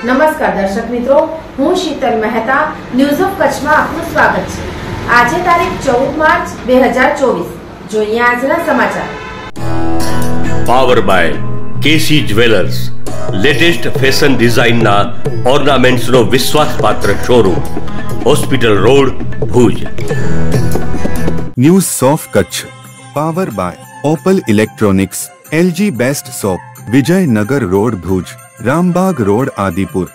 નમસ્કાર દર્શક મિત્રો, હું શીતલ મહેતા ન્યૂઝ ઓફ કચ્છમાં આપનું સ્વાગત છે। આજે તારીખ 14 માર્ચ 2024। જોઈએ આજના સમાચાર। Power by KC jewellers, latest fashion ડિઝાઇનના ઓર્નામેન્ટ્સનો વિશ્વાસપાત્ર showroom, hospital road, Bhuj. News of Kutch power by Opal electronics, LG best shop, Vijaynagar road, Bhuj, Rambag road, Adipur.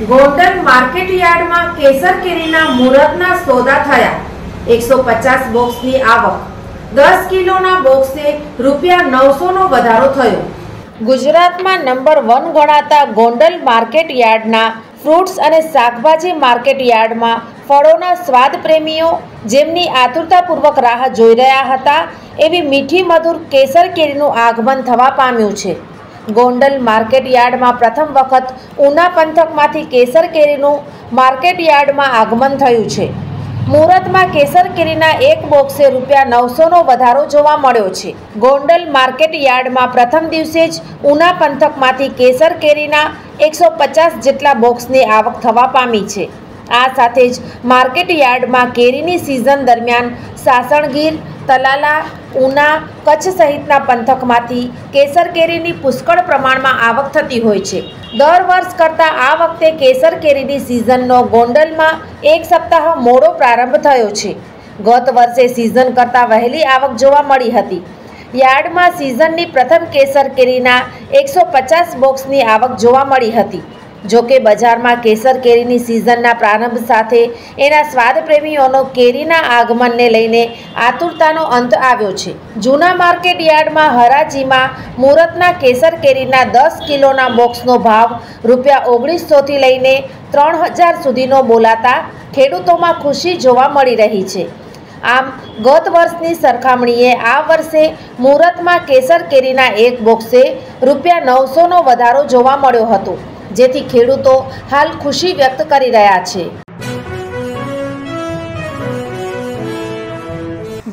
Gondal market યાર્ડમાં કેસર કેરીના મુહૂર્તના સોદા થયા। 150 બોક્સની આવક, 10 કિલોના બોક્સે ₹900 નો વધારો થયો। ગુજરાતમાં નંબર 1 ગણાતા ગોંડલ માર્કેટ યાર્ડના ફ્રૂટ્સ અને શાકભાજી માર્કેટ યાર્ડમાં ફળોના સ્વાદ પ્રેમીઓ જેમની આતુરતાપૂર્વક રાહ જોઈ રહ્યા હતા એવી મીઠી મધુર કેસર કેરીનું આગમન થવા પામ્યું છે। ગોંડલ માર્કેટ યાર્ડમાં પ્રથમ વખત ઉના પંથકમાંથી કેસર કેરીનું માર્કેટ યાર્ડમાં આગમન થયું છે। મુહૂર્તમાં કેસર કેરીના એક બોક્સે ₹900 નો વધારો જોવા મળ્યો છે। ગોંડલ માર્કેટ યાર્ડમાં પ્રથમ દિવસે જ ઉના પંથકમાંથી કેસર કેરીના 150 જેટલા બોક્સની આવક થવા પામી છે। આ સાથે જ માર્કેટ યાર્ડમાં કેરીની સિઝન દરમિયાન સાસણગીર, તલાલા, ઉના, કચ્છ સહિતના પંથકમાંથી કેસર કેરીની પુષ્કળ પ્રમાણમાં આવક થતી હોય છે। દર વર્ષ કરતાં આ વખતે કેસર કેરીની સિઝનનો ગોંડલમાં એક સપ્તાહ મોડો પ્રારંભ થયો છે। ગત વર્ષે સિઝન કરતાં વહેલી આવક જોવા મળી હતી। યાર્ડમાં સિઝનની પ્રથમ કેસર કેરીના 150 બોક્સની આવક જોવા મળી હતી। જોકે બજારમાં કેસર કેરીની સિઝનના પ્રારંભ સાથે એના સ્વાદ પ્રેમીઓનો કેરીના આગમનને લઈને આતુરતાનો અંત આવ્યો છે। જૂના માર્કેટ યાર્ડમાં હરાજીમાં મુહૂર્તના કેસર કેરીના 10 કિલોના બોક્સનો ભાવ ₹1900થી લઈને 3000 સુધીનો બોલાતા ખેડૂતોમાં ખુશી જોવા મળી રહી છે। આમ ગત વર્ષની સરખામણીએ આ વર્ષે મુહૂર્તમાં કેસર કેરીના એક બોક્સે ₹900 નો વધારો જોવા મળ્યો હતો, જેથી ખેડૂતો હાલ ખુશી વ્યક્ત કરી રહ્યા છે।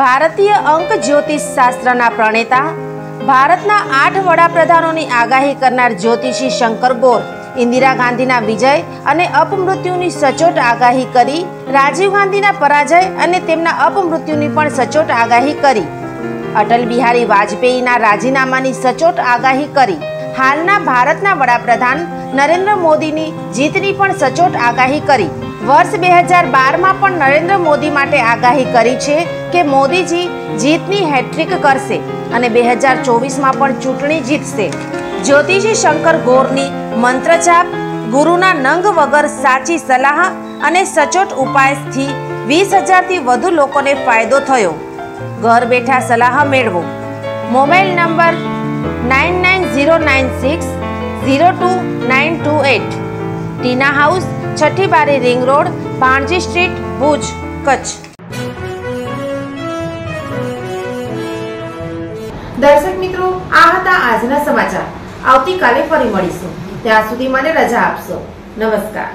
ભારતીય અંક જ્યોતિષ શાસ્ત્રના પ્રણેતા, ભારતના 8 વડાપ્રધાનોની આગાહી કરનાર જ્યોતિષી શંકર ગોર ઇન્દિરા ગાંધીના વિજય અને અપમૃત્યુની સચોટ આગાહી કરી, રાજીવ ગાંધીના પરાજય અને તેમના અપમૃત્યુની પણ સચોટ આગાહી કરી, અટલ બિહારી વાજપેયીના રાજીનામાની સચોટ આગાહી કરી, હાલના ભારતના વડાપ્રધાન નરેન્દ્ર મોદીની જીતની પણ સચોટ આગાહી કરી। વર્ષ 2012માં પણ નરેન્દ્ર મોદી માટે આગાહી કરી છે કે મોદીજી જીતની હેટ્રિક કરશે અને 2024માં પણ ચૂંટણી જીતશે। જ્યોતિષી શંકર ગોરની મંત્રજાપ, ગુરુના નંગ વગર સાચી સલાહ અને સચોટ ઉપાયથી 20,000થી વધુ લોકોને ફાયદો થયો। ઘર બેઠા સલાહ મેળવો। Mobile number 9909602928। ટીના હાઉસ, છઠ્ઠી બારી, ring road, Bhanji street, Bhuj, Kutch. દર્શક મિત્રો, આ હતા આજના સમાચાર। આવતીકાલે ફરી મળીશું, ત્યાં સુધી મને રજા આપશો। નમસ્કાર।